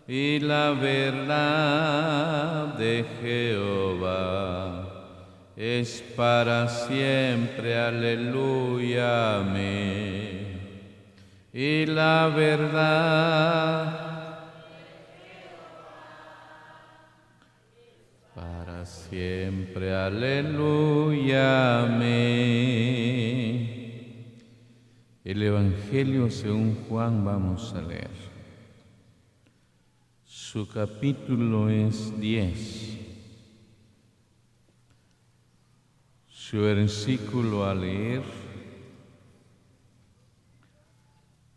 y la verdad de Jehová es para siempre. Aleluya, amén. Y la verdad para siempre. Aleluya, amén. El Evangelio según Juan vamos a leer. Su capítulo es 10. Su versículo a leer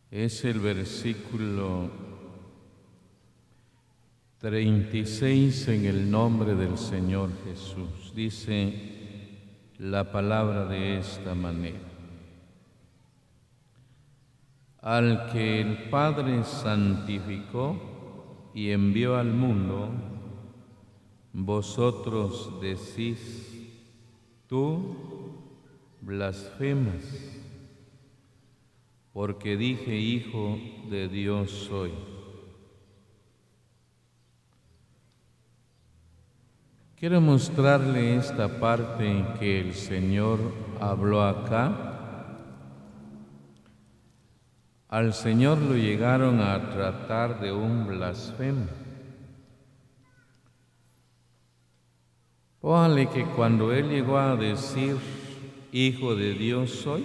es el versículo 36 en el nombre del Señor Jesús. Dice la palabra de esta manera: al que el Padre santificó y envió al mundo, vosotros decís, tú blasfemas, porque dije hijo de Dios soy. Quiero mostrarle esta parte que el Señor habló acá. Al Señor lo llegaron a tratar de un blasfemo. Póngale que cuando Él llegó a decir, hijo de Dios soy,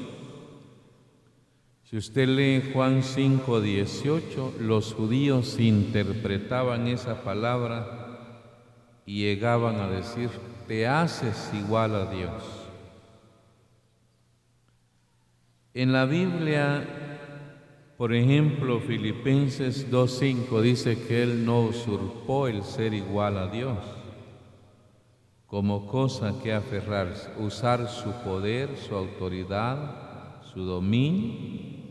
si usted lee Juan 5:18, los judíos interpretaban esa palabra y llegaban a decir, te haces igual a Dios. En la Biblia, por ejemplo, Filipenses 2:5 dice que Él no usurpó el ser igual a Dios como cosa que aferrarse, usar su poder, su autoridad, su dominio,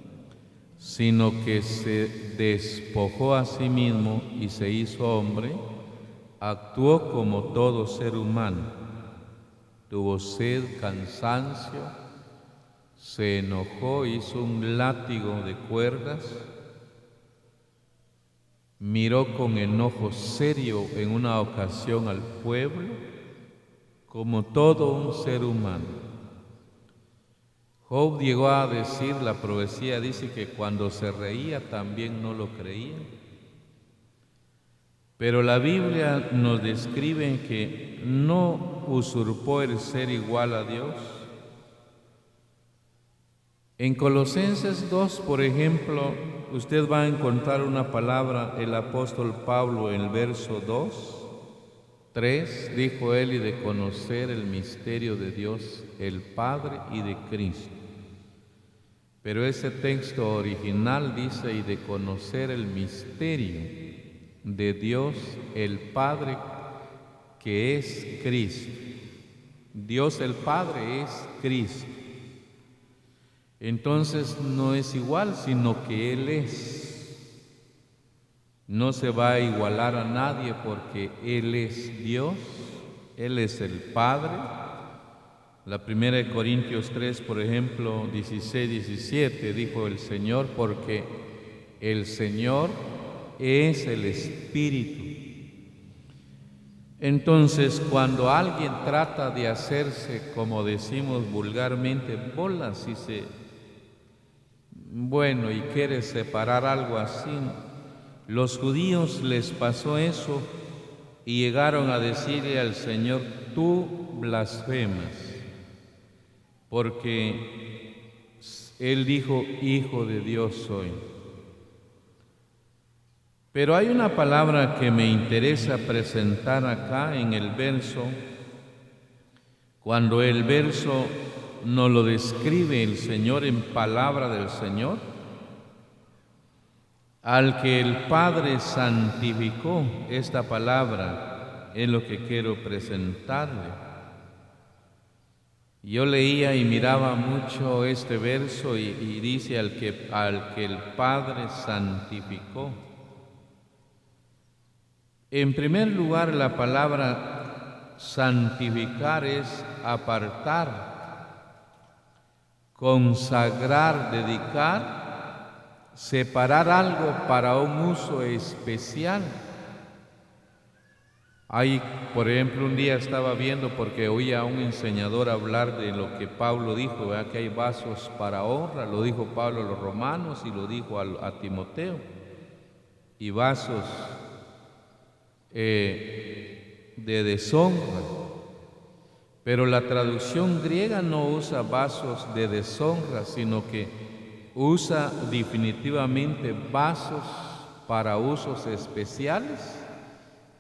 sino que se despojó a sí mismo y se hizo hombre, actuó como todo ser humano, tuvo sed, cansancio, se enojó, hizo un látigo de cuerdas, miró con enojo serio en una ocasión al pueblo, como todo un ser humano. Job llegó a decir, la profecía dice que cuando se reía también no lo creían. Pero la Biblia nos describe que no usurpó el ser igual a Dios. En Colosenses 2, por ejemplo, usted va a encontrar una palabra, el apóstol Pablo, en el verso 2, 3, dijo él, y de conocer el misterio de Dios, el Padre, y de Cristo. Pero ese texto original dice, y de conocer el misterio de Dios, el Padre, que es Cristo. Dios el Padre es Cristo. Entonces no es igual, sino que Él es. No se va a igualar a nadie porque Él es Dios, Él es el Padre. La primera de Corintios 3, por ejemplo, 16, 17, dijo el Señor, porque el Señor es el Espíritu. Entonces, cuando alguien trata de hacerse, como decimos vulgarmente, bolas y y quiere separar algo así, los judíos les pasó eso y llegaron a decirle al Señor, tú blasfemas, porque Él dijo, hijo de Dios soy. Pero hay una palabra que me interesa presentar acá en el verso, cuando el verso nos lo describe el Señor en palabra del Señor, al que el Padre santificó. Esta palabra es lo que quiero presentarle. Yo leía y miraba mucho este verso y dice al que el Padre santificó. En primer lugar, la palabra santificar es apartar, consagrar, dedicar separar algo para un uso especial. Hay, por ejemplo, un día estaba viendo, porque oía a un enseñador hablar de lo que Pablo dijo, ¿verdad? Que hay vasos para honra, lo dijo Pablo a los romanos y lo dijo a Timoteo, y vasos de deshonra. Pero la traducción griega no usa vasos de deshonra, sino que usa definitivamente vasos para usos especiales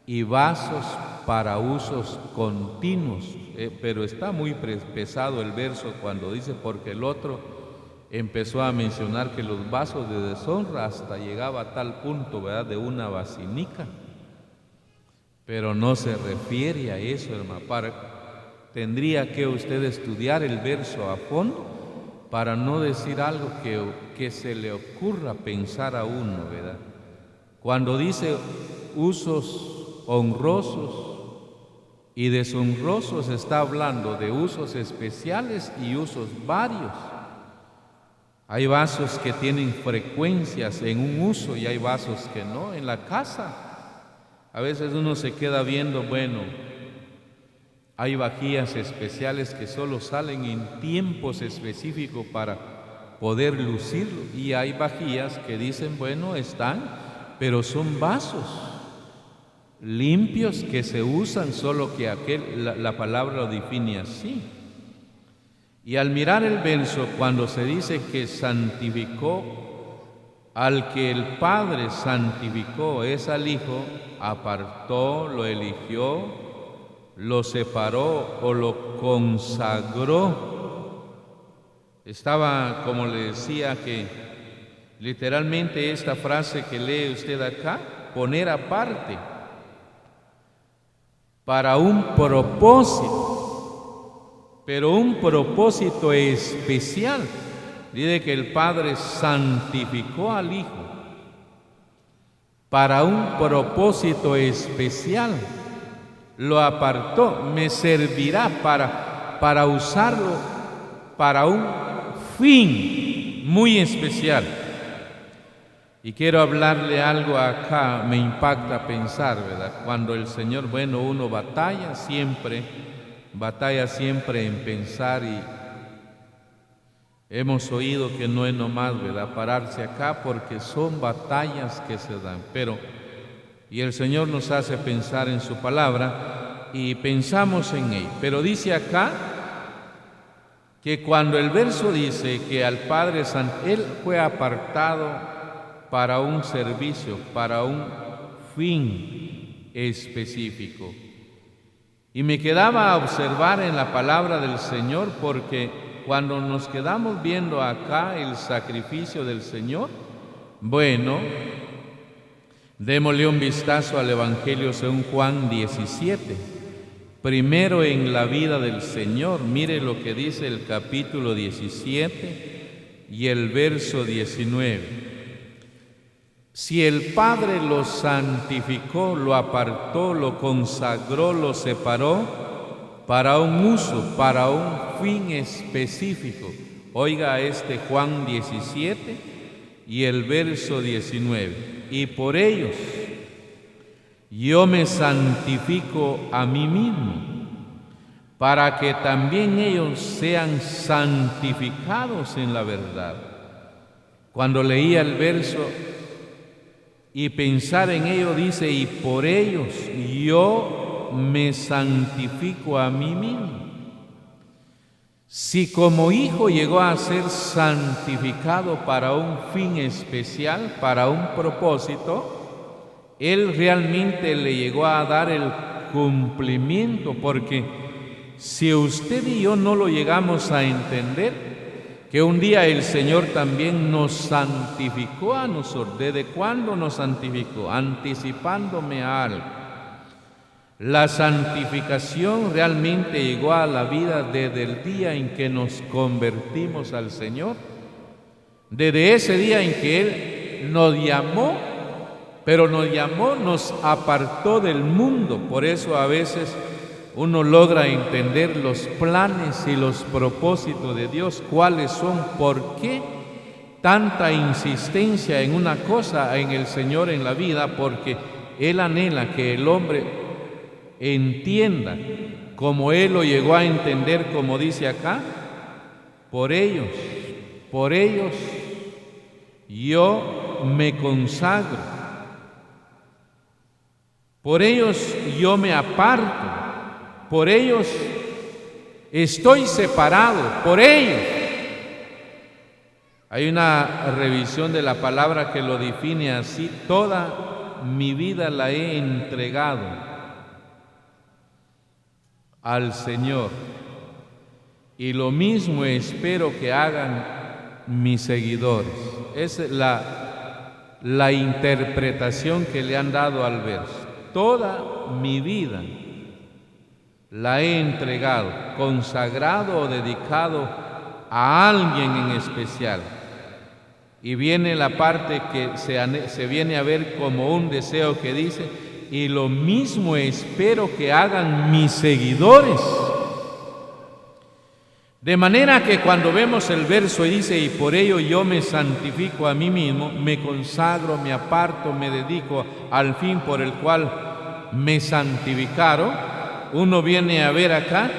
y vasos para usos continuos. Pero está muy pesado el verso cuando dice, porque el otro empezó a mencionar que los vasos de deshonra hasta llegaba a tal punto, ¿verdad?, de una basinica. Pero no se refiere a eso, hermano. Tendría que usted estudiar el verso a fondo para no decir algo que se le ocurra pensar a uno, ¿verdad? Cuando dice usos honrosos y deshonrosos, está hablando de usos especiales y usos varios. Hay vasos que tienen frecuencias en un uso y hay vasos que no. En la casa, a veces uno se queda viendo, bueno, hay vajillas especiales que solo salen en tiempos específicos para poder lucirlo, y hay vajillas que dicen, bueno, están, pero son vasos limpios que se usan, solo que la palabra lo define así. Y al mirar el verso, cuando se dice que santificó, al que el Padre santificó es al Hijo, apartó, lo eligió, lo separó o lo consagró. Estaba, como le decía, que literalmente esta frase que lee usted acá, poner aparte para un propósito, pero un propósito especial. Dice que el Padre santificó al Hijo para un propósito especial. Lo apartó, me servirá para usarlo para un fin muy especial. Y quiero hablarle algo acá, me impacta pensar, ¿verdad? Cuando el Señor, bueno, uno batalla siempre en pensar, y hemos oído que no es nomás, ¿verdad?, pararse acá, porque son batallas que se dan, y el Señor nos hace pensar en su palabra y pensamos en él. Pero dice acá que cuando el verso dice que al Padre Santo, Él fue apartado para un servicio, para un fin específico. Y me quedaba a observar en la palabra del Señor, porque cuando nos quedamos viendo acá el sacrificio del Señor, bueno, démosle un vistazo al Evangelio según Juan 17. Primero en la vida del Señor, mire lo que dice el capítulo 17 y el verso 19. Si el Padre lo santificó, lo apartó, lo consagró, lo separó para un uso, para un fin específico. Oiga este Juan 17 y el verso 19. Y por ellos yo me santifico a mí mismo, para que también ellos sean santificados en la verdad. Cuando leía el verso y pensar en ello, dice, y por ellos yo me santifico a mí mismo. Si como hijo llegó a ser santificado para un fin especial, para un propósito, Él realmente le llegó a dar el cumplimiento, porque si usted y yo no lo llegamos a entender, que un día el Señor también nos santificó a nosotros. ¿Desde cuándo nos santificó? Anticipándome a algo. La santificación realmente llegó a la vida desde el día en que nos convertimos al Señor, desde ese día en que Él nos llamó, pero nos apartó del mundo. Por eso a veces uno logra entender los planes y los propósitos de Dios, cuáles son, por qué tanta insistencia en una cosa en el Señor en la vida, porque Él anhela que el hombre entienda como Él lo llegó a entender, como dice acá: por ellos yo me consagro, por ellos yo me aparto, por ellos estoy separado, por ellos. Hay una revisión de la palabra que lo define así: toda mi vida la he entregado al Señor, y lo mismo espero que hagan mis seguidores. Es la interpretación que le han dado al verso. Toda mi vida la he entregado, consagrado o dedicado a alguien en especial. Y viene la parte que se viene a ver como un deseo que dice: y lo mismo espero que hagan mis seguidores. De manera que cuando vemos el verso y dice: y por ello yo me santifico a mí mismo, me consagro, me aparto, me dedico al fin por el cual me santificaron, uno viene a ver acá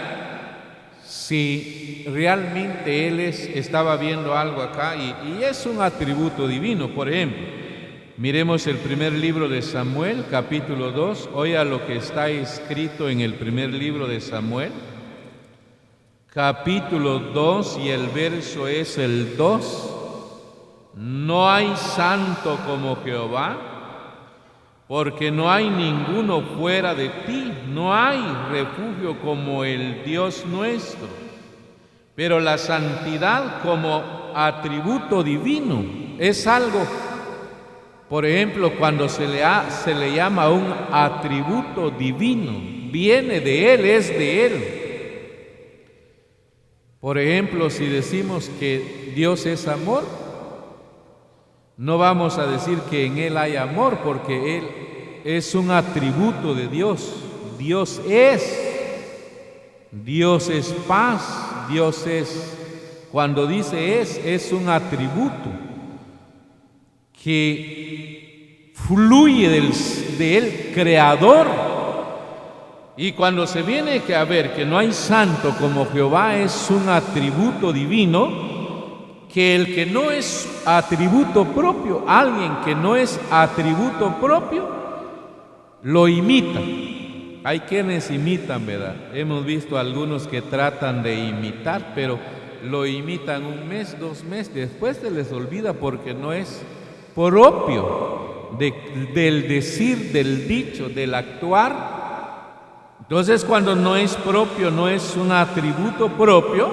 si realmente él estaba viendo algo acá, y es un atributo divino. Por ejemplo, miremos el primer libro de Samuel, capítulo 2. Oiga lo que está escrito en el primer libro de Samuel, capítulo 2, y el verso es el 2. No hay santo como Jehová, porque no hay ninguno fuera de ti, no hay refugio como el Dios nuestro. Pero la santidad como atributo divino es algo, por ejemplo, cuando se le llama un atributo divino, viene de Él, es de Él. Por ejemplo, si decimos que Dios es amor, no vamos a decir que en Él hay amor, porque Él es un atributo de Dios. Dios es paz, Dios es. Cuando dice es un atributo que fluye del Creador. Y cuando se viene a ver que no hay santo como Jehová, es un atributo divino, que el que no es atributo propio, alguien que no es atributo propio, lo imita. Hay quienes imitan, ¿verdad? Hemos visto algunos que tratan de imitar, pero lo imitan un mes, 2 meses, después se les olvida porque no es propio del decir, del dicho, del actuar. Entonces, cuando no es propio, no es un atributo propio,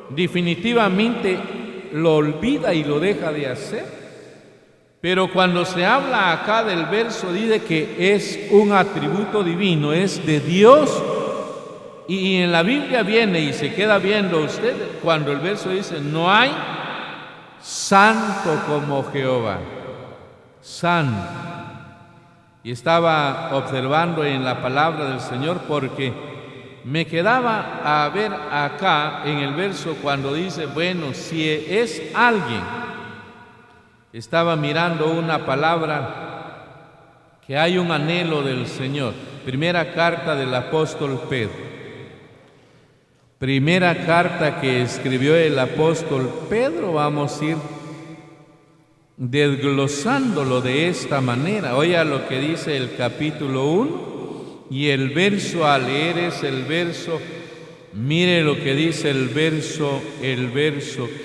definitivamente lo olvida y lo deja de hacer. Pero cuando se habla acá del verso, dice que es un atributo divino, es de Dios. Y en la Biblia viene y se queda viendo usted cuando el verso dice: no hay santo como Jehová, santo. Y estaba observando en la palabra del Señor, porque me quedaba a ver acá en el verso cuando dice, bueno, si es alguien. Estaba mirando una palabra que hay un anhelo del Señor. Primera carta del apóstol Pedro. Primera carta que escribió el apóstol Pedro, vamos a ir desglosándolo de esta manera. Oiga lo que dice el capítulo 1, y el verso a leer es el verso, mire lo que dice el verso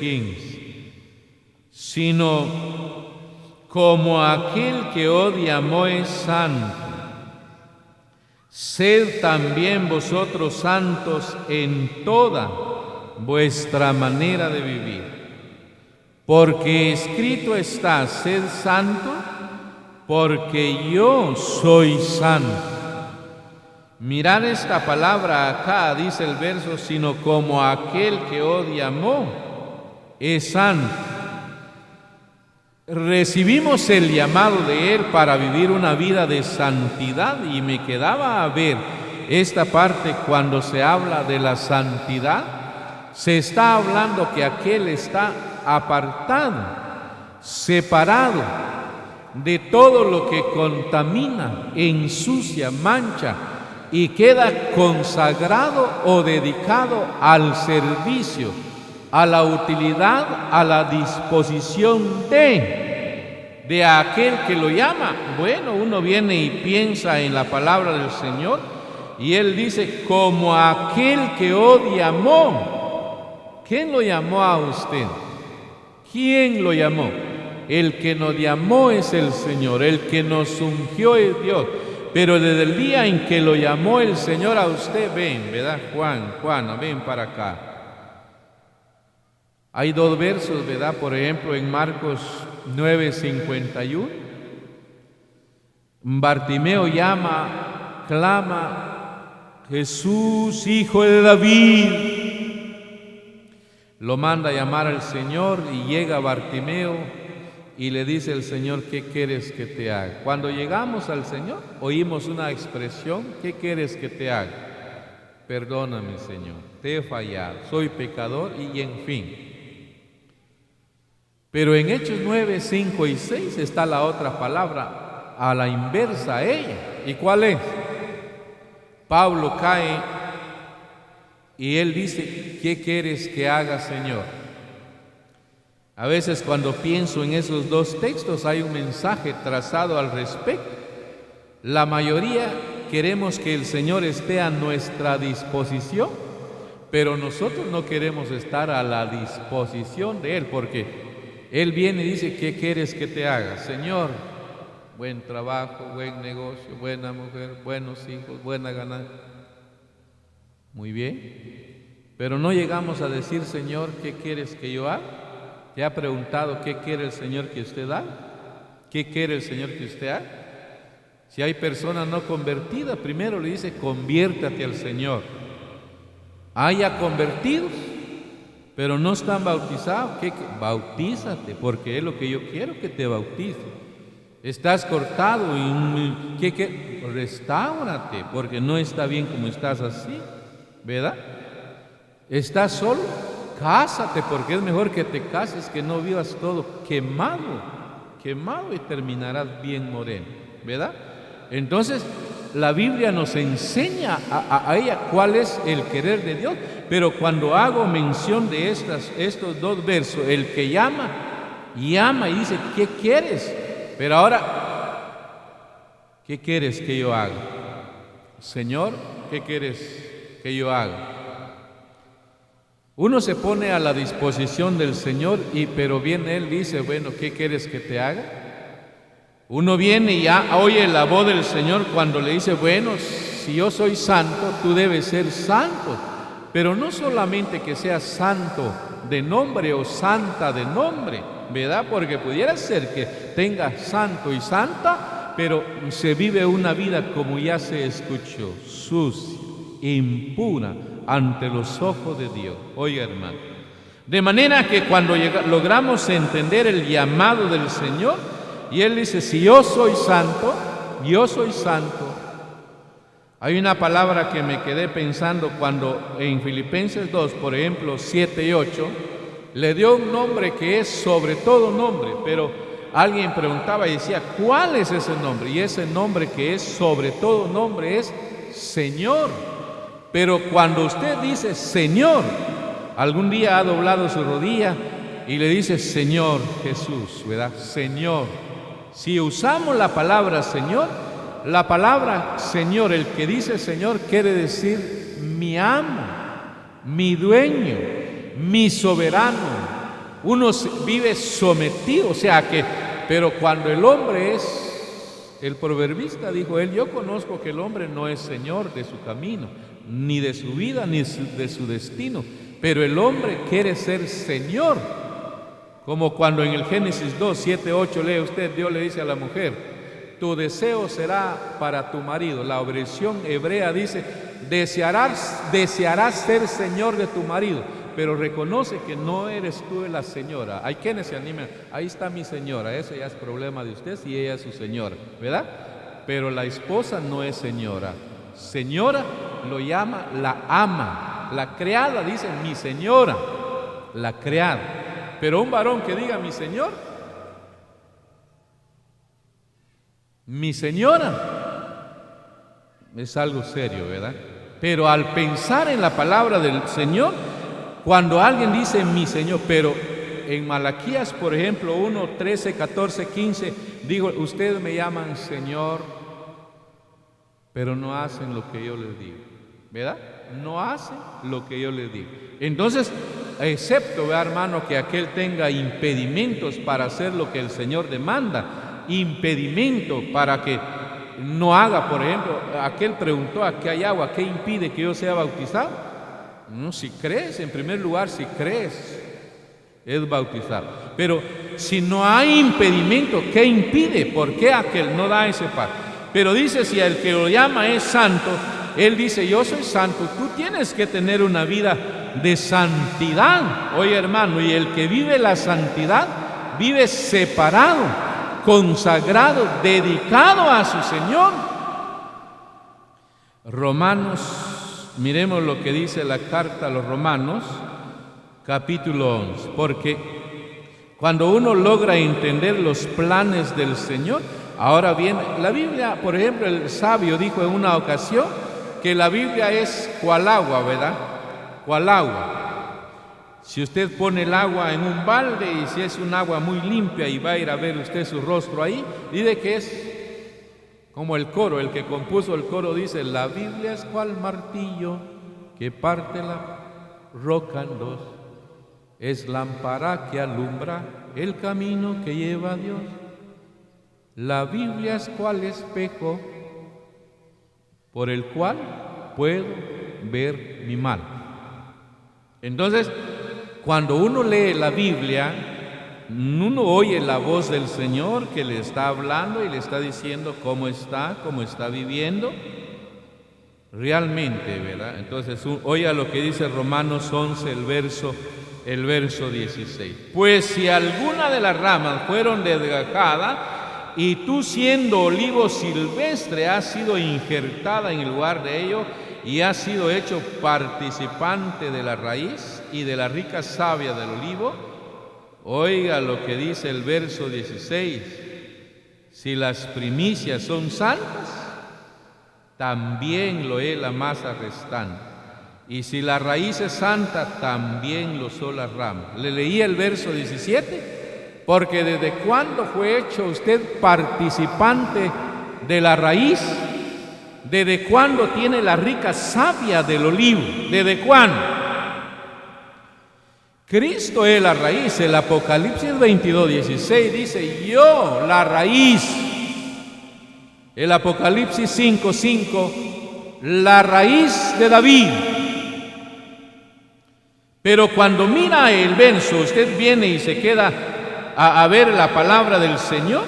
15. Sino como aquel que odia no es santo, sed también vosotros santos en toda vuestra manera de vivir, porque escrito está: sed santo, porque yo soy santo. Mirad esta palabra acá, dice el verso, sino como aquel que odia no es santo. Recibimos el llamado de Él para vivir una vida de santidad, y me quedaba a ver esta parte cuando se habla de la santidad. Se está hablando que aquel está apartado, separado de todo lo que contamina, ensucia, mancha y queda consagrado o dedicado al servicio, a la utilidad, a la disposición de aquel que lo llama. Bueno, uno viene y piensa en la palabra del Señor y Él dice, como aquel que os llamó. ¿Quién lo llamó a usted? ¿Quién lo llamó? El que nos llamó es el Señor, el que nos ungió es Dios. Pero desde el día en que lo llamó el Señor a usted, ven, ¿verdad? Juana, ven para acá. Hay dos versos, ¿verdad? Por ejemplo, en Marcos 9:51, Bartimeo llama, clama, Jesús, hijo de David. Lo manda a llamar al Señor y llega Bartimeo y le dice el Señor, ¿qué quieres que te haga? Cuando llegamos al Señor, oímos una expresión, ¿qué quieres que te haga? Perdóname, Señor, te he fallado, soy pecador y en fin. Pero en Hechos 9, 5 y 6 está la otra palabra, a la inversa a ella. ¿Y cuál es? Pablo cae y él dice, ¿qué quieres que haga, Señor? A veces cuando pienso en esos dos textos hay un mensaje trazado al respecto. La mayoría queremos que el Señor esté a nuestra disposición, pero nosotros no queremos estar a la disposición de Él, porque Él viene y dice, ¿qué quieres que te haga? Señor, buen trabajo, buen negocio, buena mujer, buenos hijos, buena ganancia. Muy bien, pero no llegamos a decir, Señor, ¿qué quieres que yo haga? ¿Te ha preguntado qué quiere el Señor que usted haga? ¿Qué quiere el Señor que usted haga? Si hay personas no convertidas, primero le dice, conviértate al Señor. Haya convertidos, pero no están bautizados, ¿qué? Bautízate, porque es lo que yo quiero que te bautice. Estás cortado y ¿qué? Restáurate, porque no está bien como estás así, ¿verdad? ¿Estás solo? Cásate, porque es mejor que te cases que no vivas todo quemado y terminarás bien moreno, ¿verdad? Entonces, la Biblia nos enseña a ella cuál es el querer de Dios, pero cuando hago mención de estos dos versos, el que llama y dice, ¿qué quieres? Pero ahora, ¿qué quieres que yo haga? Señor, ¿qué quieres que yo haga? Uno se pone a la disposición del Señor, pero viene Él y dice, bueno, ¿qué quieres que te haga? Uno viene y ya oye la voz del Señor cuando le dice, bueno, si yo soy santo, tú debes ser santo. Pero no solamente que seas santo de nombre o santa de nombre, ¿verdad? Porque pudiera ser que tengas santo y santa, pero se vive una vida, como ya se escuchó, sucia, impura ante los ojos de Dios. Oiga, hermano, de manera que cuando logramos entender el llamado del Señor, y Él dice, si yo soy santo, hay una palabra que me quedé pensando cuando en Filipenses 2, por ejemplo, 7 y 8, le dio un nombre que es sobre todo nombre, pero alguien preguntaba y decía, ¿cuál es ese nombre? Y ese nombre que es sobre todo nombre es Señor. Pero cuando usted dice Señor, algún día ha doblado su rodilla y le dice Señor Jesús, ¿verdad? Señor. Si usamos la palabra Señor, la palabra Señor, el que dice Señor quiere decir mi amo, mi dueño, mi soberano. Uno vive sometido, o sea que, pero cuando el hombre el proverbista dijo él, yo conozco que el hombre no es señor de su camino, ni de su vida, ni de su destino, pero el hombre quiere ser señor. Como cuando en el Génesis 2, 7, 8 lee usted, Dios le dice a la mujer, tu deseo será para tu marido. La versión hebrea dice, desearás ser señor de tu marido, pero reconoce que no eres tú la señora. Hay quienes se animan, ahí está mi señora, eso ya es problema de usted si ella es su señora, ¿verdad? Pero la esposa no es señora. Señora lo llama la ama, la criada dice mi señora, la criada. Pero un varón que diga mi Señor, mi señora, es algo serio, ¿verdad? Pero al pensar en la palabra del Señor, cuando alguien dice mi Señor, pero en Malaquías, por ejemplo, 1, 13, 14, 15, digo, ustedes me llaman Señor, pero no hacen lo que yo les digo, ¿verdad? No hacen lo que yo les digo. Entonces, excepto, ¿verdad, hermano, que aquel tenga impedimentos para hacer lo que el Señor demanda, impedimento para que no haga, por ejemplo, aquel preguntó, aquí hay agua, ¿qué impide que yo sea bautizado? No, si crees, en primer lugar, si crees, es bautizado. Pero si no hay impedimento, ¿qué impide? ¿Por qué aquel no da ese paso? Pero dice, si el que lo llama es santo, él dice, yo soy santo, tú tienes que tener una vida de santidad. Oye, hermano, y el que vive la santidad, vive separado, consagrado, dedicado a su Señor. Romanos, miremos lo que dice la carta a los Romanos, capítulo 11, porque cuando uno logra entender los planes del Señor, ahora bien, la Biblia, por ejemplo, el sabio dijo en una ocasión que la Biblia es cual agua, ¿verdad? Cual agua. Si usted pone el agua en un balde y si es un agua muy limpia y va a ir a ver usted su rostro ahí, dice que es como el coro, el que compuso el coro dice, la Biblia es cual martillo que parte la roca en dos, es lámpara que alumbra el camino que lleva a Dios. La Biblia es cual espejo por el cual puedo ver mi mal. Entonces, cuando uno lee la Biblia, uno oye la voz del Señor que le está hablando y le está diciendo cómo está viviendo realmente, ¿verdad? Entonces, oiga lo que dice Romanos 11, el verso 16. Pues si alguna de las ramas fueron desgajadas, y tú siendo olivo silvestre has sido injertada en el lugar de ello y has sido hecho participante de la raíz y de la rica savia del olivo. Oiga lo que dice el verso 16. Si las primicias son santas, también lo es la masa restante. Y si la raíz es santa, también lo son las ramas. Le leí el verso 17. Porque ¿desde cuándo fue hecho usted participante de la raíz? ¿Desde cuándo tiene la rica savia del olivo? ¿Desde cuándo? Cristo es la raíz. El Apocalipsis 22, 16 dice, yo la raíz. El Apocalipsis 5, 5, la raíz de David. Pero cuando mira el verso, usted viene y se queda a ver la palabra del Señor.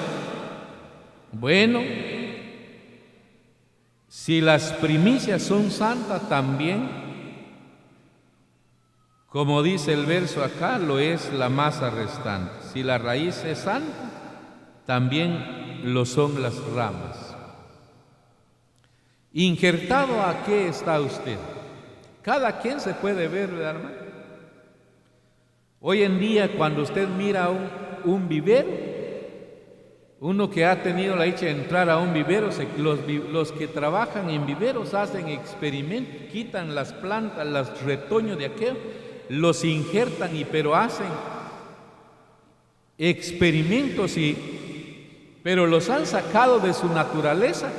Bueno, si las primicias son santas también, como dice el verso acá, lo es la masa restante. Si la raíz es santa, también lo son las ramas. ¿Injertado a qué está usted? Cada quien se puede ver, ¿verdad, hermano? Hoy en día, cuando usted mira un vivero, uno que ha tenido la dicha de entrar a un vivero, los que trabajan en viveros hacen experimentos, quitan las plantas, los retoños de aquello, los injertan, pero hacen experimentos, pero los han sacado de su naturaleza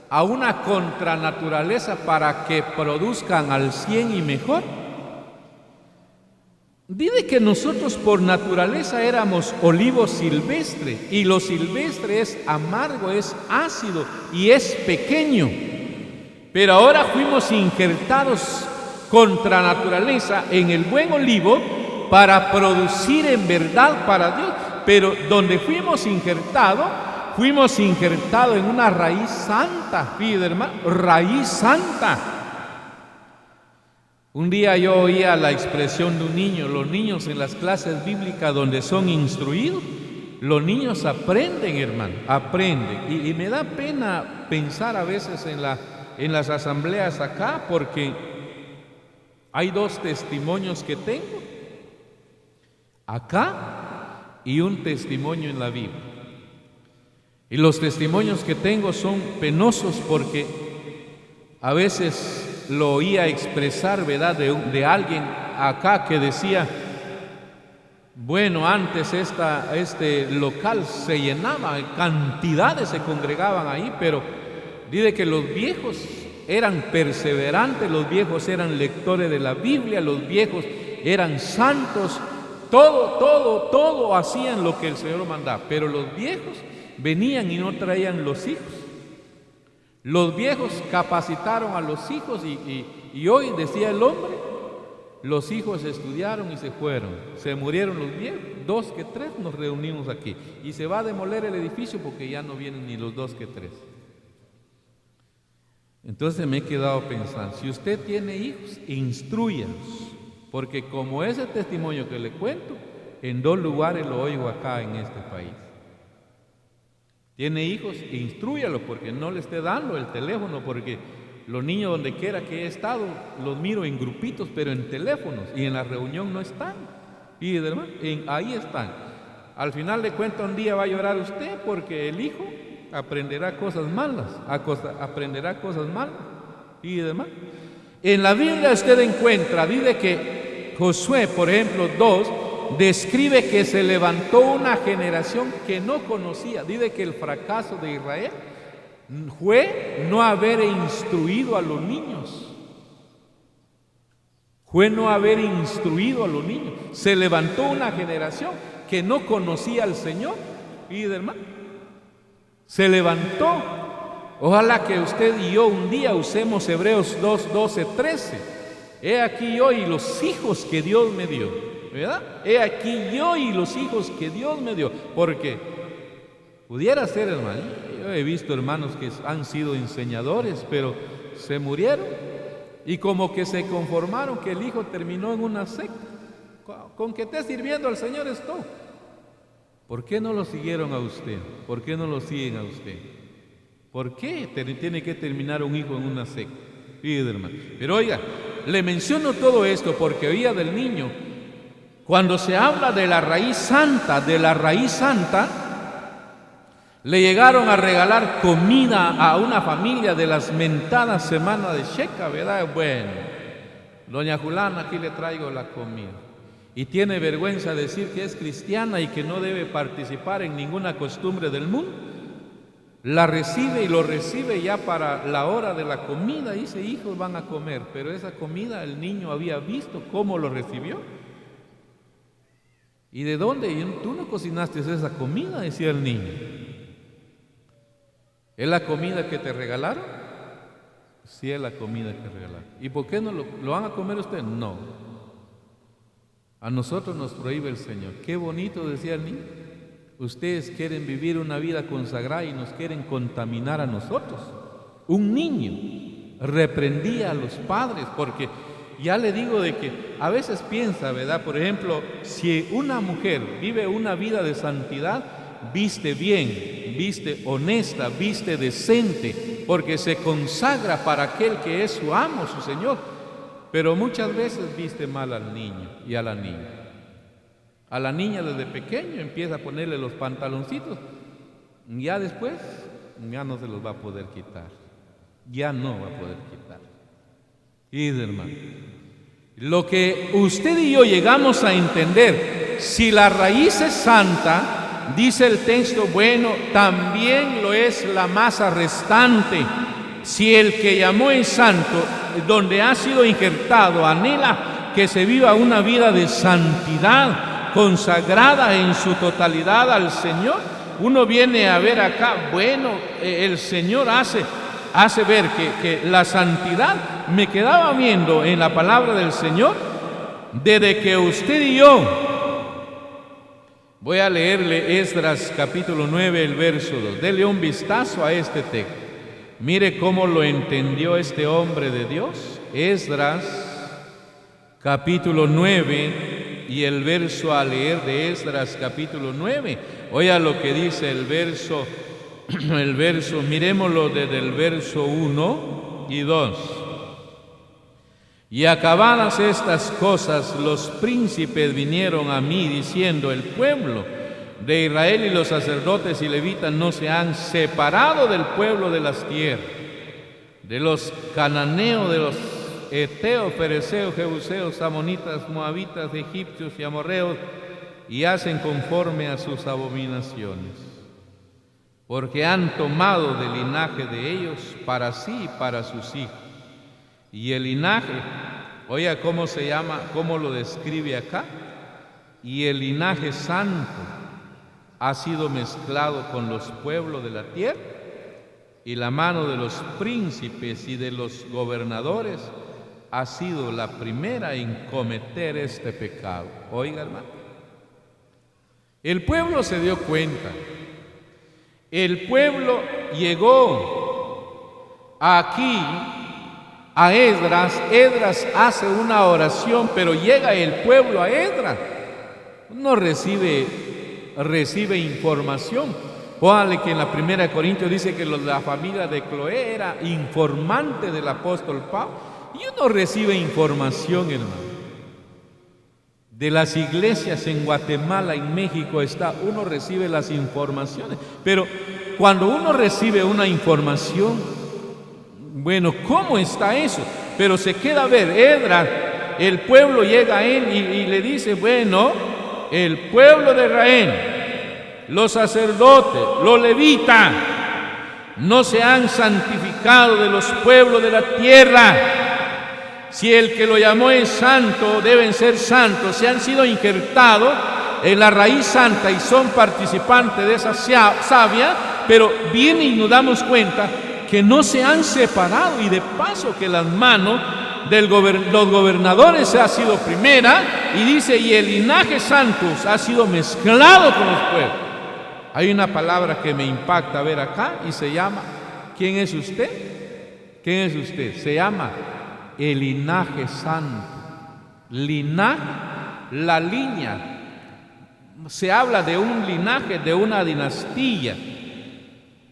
a una contranaturaleza para que produzcan al 100 y mejor. Dice que nosotros por naturaleza éramos olivo silvestre, y lo silvestre es amargo, es ácido y es pequeño. Pero ahora fuimos injertados contra naturaleza en el buen olivo para producir en verdad para Dios. Pero donde fuimos injertados en una raíz santa, fíjate, hermano, raíz santa. Un día yo oía la expresión de un niño. Los niños en las clases bíblicas donde son instruidos, los niños aprenden, hermano, aprenden. Y me da pena pensar a veces en las asambleas acá, porque hay dos testimonios que tengo. acá y un testimonio en la Biblia. Y los testimonios que tengo son penosos porque a veces lo oía expresar, ¿verdad?, de alguien acá que decía: bueno, antes este local se llenaba, cantidades se congregaban ahí, pero dice que los viejos eran perseverantes, los viejos eran lectores de la Biblia, los viejos eran santos, todo hacían lo que el Señor mandaba, pero los viejos venían y no traían los hijos. Los viejos capacitaron a los hijos y hoy, decía el hombre, los hijos estudiaron y se fueron, se murieron los viejos, 2 que 3 nos reunimos aquí y se va a demoler el edificio porque ya no vienen ni los 2 que 3. Entonces me he quedado pensando, si usted tiene hijos, instrúyalos, porque como ese testimonio que le cuento, en 2 lugares lo oigo acá en este país. Tiene hijos, instrúyalos, porque no le esté dando el teléfono, porque los niños donde quiera que he estado, los miro en grupitos, pero en teléfonos, y en la reunión no están, y además, ahí están. Al final de cuentas un día va a llorar usted, porque el hijo aprenderá cosas malas, y demás. En la Biblia usted encuentra, dice que Josué, por ejemplo, 2, describe que se levantó una generación que no conocía. Dice que el fracaso de Israel fue no haber instruido a los niños. Se levantó una generación que no conocía al Señor y demás. Se levantó. Ojalá que usted y yo un día usemos Hebreos 2, 12, 13. He aquí yo y los hijos que Dios me dio, ¿verdad? He aquí yo y los hijos que Dios me dio. Porque pudiera ser, hermano, yo he visto hermanos que han sido enseñadores, pero se murieron y como que se conformaron que el hijo terminó en una secta. Con que esté sirviendo al Señor es todo. ¿Por qué no lo siguieron a usted? ¿Por qué no lo siguen a usted? ¿Por qué tiene que terminar un hijo en una secta? Fíjate, hermano. Pero oiga, le menciono todo esto porque oía del niño. Cuando se habla de la raíz santa, le llegaron a regalar comida a una familia de las mentadas semanas de Sheca, ¿verdad? Bueno, doña Julana, aquí le traigo la comida. Y tiene vergüenza de decir que es cristiana y que no debe participar en ninguna costumbre del mundo. La recibe y lo recibe ya para la hora de la comida. Dice, hijos van a comer, pero esa comida el niño había visto cómo lo recibió. ¿Y de dónde? Tú no cocinaste esa comida, decía el niño. ¿Es la comida que te regalaron? Sí, es la comida que regalaron. ¿Y por qué no lo van a comer ustedes? No. A nosotros nos prohíbe el Señor. Qué bonito, decía el niño. Ustedes quieren vivir una vida consagrada y nos quieren contaminar a nosotros. Un niño reprendía a los padres porque ya le digo de que a veces piensa, ¿verdad? Por ejemplo, si una mujer vive una vida de santidad, viste bien, viste honesta, viste decente, porque se consagra para aquel que es su amo, su Señor. Pero muchas veces viste mal al niño y a la niña. A la niña desde pequeño empieza a ponerle los pantaloncitos. Ya después, ya no se los va a poder quitar. Ya no va a poder quitar. Y hermano, lo que usted y yo llegamos a entender, si la raíz es santa, dice el texto, bueno, también lo es la masa restante. Si el que llamó es santo, donde ha sido injertado, anhela que se viva una vida de santidad, consagrada en su totalidad al Señor, uno viene a ver acá, bueno, el Señor hace ver que la santidad, me quedaba viendo en la palabra del Señor, desde que usted y yo, voy a leerle Esdras capítulo 9, el verso 2, dele un vistazo a este texto, mire cómo lo entendió este hombre de Dios. Esdras capítulo 9 y el verso a leer de Esdras capítulo 9, oiga lo que dice el verso, miremoslo desde el verso 1 y 2. Y acabadas estas cosas, los príncipes vinieron a mí diciendo: el pueblo de Israel y los sacerdotes y levitas no se han separado del pueblo de las tierras, de los cananeos, de los heteos, fereceos, jebuseos, amonitas, moabitas, egipcios y amorreos, y hacen conforme a sus abominaciones, porque han tomado del linaje de ellos para sí y para sus hijos. Y el linaje, oiga cómo se llama, cómo lo describe acá: y el linaje santo ha sido mezclado con los pueblos de la tierra, y la mano de los príncipes y de los gobernadores ha sido la primera en cometer este pecado. Oiga, hermano, el pueblo se dio cuenta. El pueblo llegó aquí a Esdras. Esdras hace una oración, pero llega el pueblo a Esdras. No recibe información. Póngale que en la 1 Corintios dice que la familia de Cloé era informante del apóstol Pablo. Y uno recibe información, hermano. De las iglesias en Guatemala, en México uno recibe las informaciones. Pero cuando uno recibe una información, bueno, ¿cómo está eso? Pero se queda a ver, Esdras, el pueblo llega a él y le dice: bueno, el pueblo de Israel, los sacerdotes, los levitas, no se han santificado de los pueblos de la tierra. Si el que lo llamó es santo, deben ser santos. Se han sido injertados en la raíz santa y son participantes de esa savia, pero viene y nos damos cuenta que no se han separado, y de paso que las manos de los gobernadores ha sido primera, y dice: y el linaje santo ha sido mezclado con los pueblos. Hay una palabra que me impacta ver acá y se llama, ¿quién es usted? ¿Quién es usted? Se llama el linaje santo. Linaje, la línea. Se habla de un linaje, de una dinastía.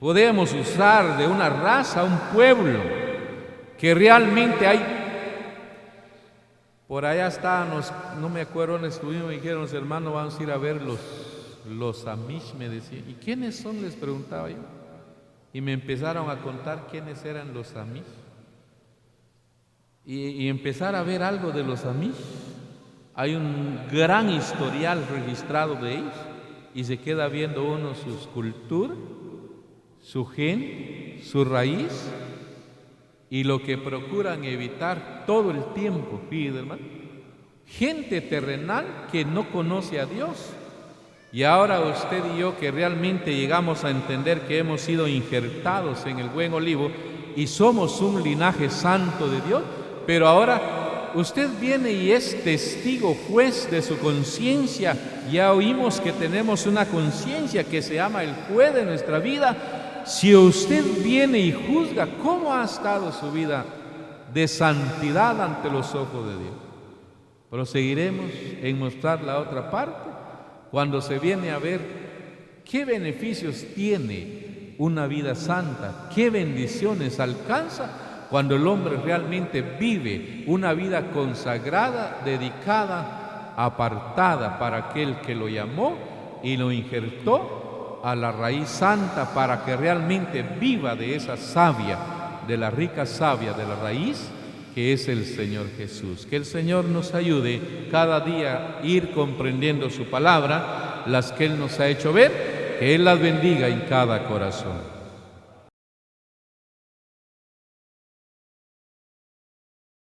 Podemos usar de una raza, un pueblo, que realmente hay. Por allá estábamos, no me acuerdo dónde estuvimos, me dijeron: hermano, vamos a ir a ver los Amish, me decían. ¿Y quiénes son?, les preguntaba yo. Y me empezaron a contar quiénes eran los Amish. Y empezar a ver algo de los Amish. Hay un gran historial registrado de ellos, y se queda viendo uno sus culturas, su gen, su raíz, y lo que procuran evitar todo el tiempo, fíjate, hermano. Gente terrenal que no conoce a Dios. Y ahora usted y yo, que realmente llegamos a entender que hemos sido injertados en el buen olivo y somos un linaje santo de Dios, pero ahora usted viene y es testigo, juez de su conciencia. Ya oímos que tenemos una conciencia que se llama el juez de nuestra vida. Si usted viene y juzga cómo ha estado su vida de santidad ante los ojos de Dios, proseguiremos en mostrar la otra parte cuando se viene a ver qué beneficios tiene una vida santa, qué bendiciones alcanza cuando el hombre realmente vive una vida consagrada, dedicada, apartada para aquel que lo llamó y lo injertó a la raíz santa, para que realmente viva de esa savia, de la rica savia de la raíz que es el Señor Jesús. Que el Señor nos ayude cada día a ir comprendiendo su palabra, las que Él nos ha hecho ver, que Él las bendiga en cada corazón.